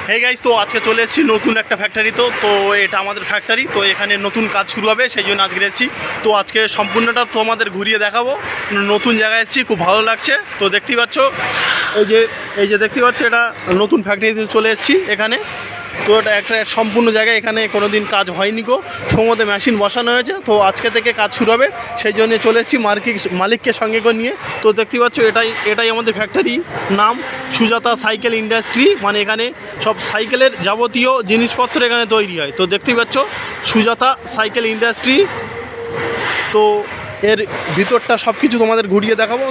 Hey guys, তো আজকে চলে এসেছি নতুন একটা ফ্যাক্টরি। তো এটা আমাদের ফ্যাক্টরি। তো এখানে নতুন কাজ শুরু হবে, সেই জন্য আজকে এসেছি। তো আজকে সম্পূর্ণটা তোমাদের ঘুরিয়ে দেখাবো। নতুন জায়গায় এসেছি, খুব ভালো লাগছে। তো দেখতেই পাচ্ছ, এই যে দেখতে পাচ্ছ, এটা নতুন ফ্যাক্টরিতে চলে এসেছি এখানে। তো এটা একটা সম্পূর্ণ জায়গায়, এখানে কোনো দিন কাজ হয়নি গো, সমস্ত মেশিন বসানো হয়েছে। তো আজকে থেকে কাজ শুরু হবে, সেই জন্য চলে এসেছি মালিককে সঙ্গে করে নিয়ে। তো দেখতে পাচ্ছ, এটাই আমাদের ফ্যাক্টরি, নাম সুজাতা সাইকেল ইন্ডাস্ট্রি। মানে এখানে সব সাইকেলের যাবতীয় জিনিসপত্র এখানে তৈরি হয়। তো দেখতেই পাচ্ছ, সুজাতা সাইকেল ইন্ডাস্ট্রি। তো এর ভিতরটা সব কিছু তোমাদের ঘুরিয়ে দেখাবো।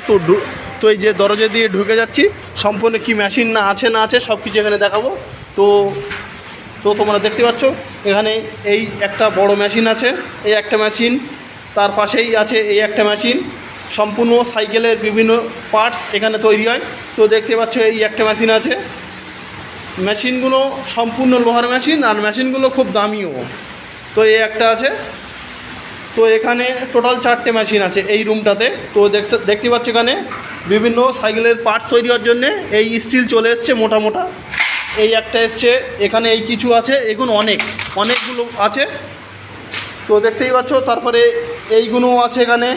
তো এই যে দরজা দিয়ে ঢুকে যাচ্ছি, সম্পূর্ণ কি মেশিন না আছে সব কিছু এখানে দেখাবো। তো তোমরা দেখতে পাচ্ছ, এখানে এই একটা বড় মেশিন আছে, এই একটা মেশিন, তার পাশেই আছে এই একটা মেশিন। সম্পূর্ণ সাইকেলের বিভিন্ন পার্টস এখানে তৈরি হয়। তো দেখতে পাচ্ছ, এই একটা মেশিন আছে। মেশিনগুলো সম্পূর্ণ লোহার মেশিন, আর মেশিনগুলো খুব দামিও। তো এই একটা আছে। তো এখানে টোটাল 4টে মেশিন আছে এই রুমটাতে। তো দেখতে পাচ্ছ, এখানে বিভিন্ন সাইকেলের পার্টস তৈরি হওয়ার জন্যে এই স্টিল চলে এসছে মোটা মোটা। এই একটা এসছে, এখানে এই কিছু আছে, এগুলো অনেকগুলো আছে। তো দেখতেই পাচ্ছ, তারপরে এইগুলো আছে, এখানে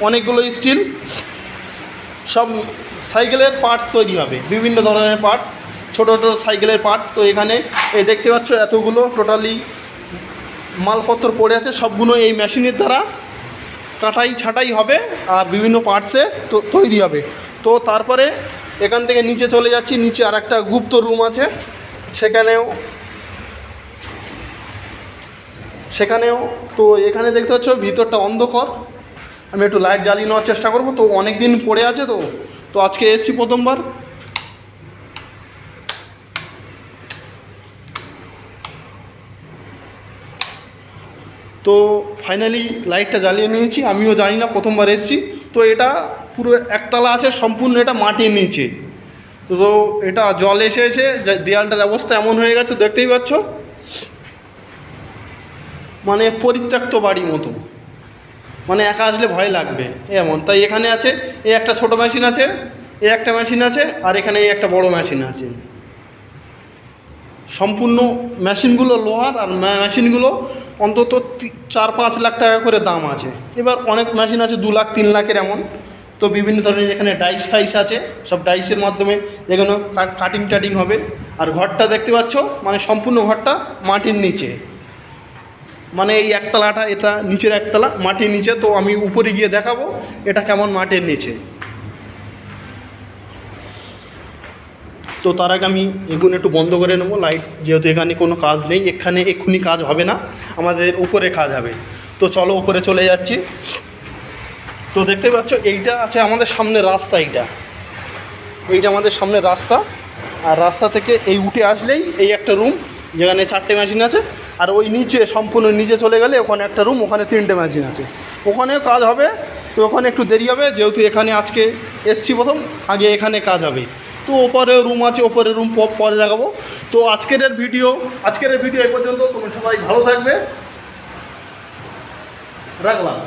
অনেকগুলো স্টিল। সব সাইকেলের পার্টস তৈরি হবে, বিভিন্ন ধরনের পার্টস, ছোটো ছোটো সাইকেলের পার্টস। তো এখানে এই দেখতে পাচ্ছ, এতগুলো টোটালি মালপত্র পড়ে আছে, সবগুলো এই মেশিনের দ্বারা কাটাই ছাটাই হবে, আর বিভিন্ন পার্টসে তৈরি হবে। তো তারপরে এখান থেকে নিচে চলে যাচ্ছি। নিচে আর একটা গুপ্ত রুম আছে, সেখানেও তো এখানে দেখতে পাচ্ছ, ভিতরটা অন্ধকার। আমি একটু লাইট জ্বালিয়ে নেওয়ার চেষ্টা করব। তো অনেক দিন পড়ে আছে, তো আজকে এসেছি প্রথমবার। তো ফাইনালি লাইটটা জ্বালিয়ে নিয়েছি। আমিও জানি না, প্রথমবার এসেছি। তো এটা পুরো একতলা আছে, সম্পূর্ণ এটা মাটির নিচে। তো এটা জল এসে দেয়ালটার অবস্থা এমন হয়ে গেছে, দেখতেই পাচ্ছ, মানে পরিত্যক্ত বাড়ির মতো, মানে একা আসলে ভয় লাগবে এমন। তাই এখানে আছে এই একটা ছোটো মেশিন আছে, এই একটা মেশিন আছে, আর এখানে এই একটা বড় মেশিন আছে। সম্পূর্ণ মেশিনগুলো লোহার, আর মেশিনগুলো অন্তত 4-5 লাখ টাকা করে দাম আছে। এবার অনেক মেশিন আছে 2 লাখ 3 লাখের এমন। তো বিভিন্ন ধরনের এখানে ডাইস ফাইস আছে, সব ডাইসের মাধ্যমে যেগুলো কাটিং হবে। আর ঘরটা দেখতে পাচ্ছ, মানে সম্পূর্ণ ঘরটা মাটির নিচে, মানে এই একতলাটা, এটা নিচের একতলা মাটির নিচে। তো আমি উপরে গিয়ে দেখাবো এটা কেমন মাটির নিচে। তো তার আগে আমি এগুলো একটু বন্ধ করে নেবো লাইট, যেহেতু এখানে কোনো কাজ নেই, এখানে এক্ষুনি কাজ হবে না, আমাদের উপরে কাজ হবে। তো চলো উপরে চলে যাচ্ছি। তো দেখতে পাচ্ছ, এইটা আছে আমাদের সামনে রাস্তা, এইটা আমাদের সামনে রাস্তা। আর রাস্তা থেকে এই উঠে আসলেই এই একটা রুম, যেখানে 4টে মেশিন আছে। আর ওই নিচে, সম্পূর্ণ নিচে চলে গেলে ওখানে একটা রুম, ওখানে 3টে মেশিন আছে, ওখানেও কাজ হবে। তো ওখানে একটু দেরি হবে, যেহেতু এখানে আজকে এসছি প্রথম, আগে এখানে কাজ হবে। তো ওপরেও রুম আছে, ওপরের রুম পরে দেখাবো। তো আজকের ভিডিও এই পর্যন্ত। তোমরা সবাই ভালো থাকবে, রাখলাম।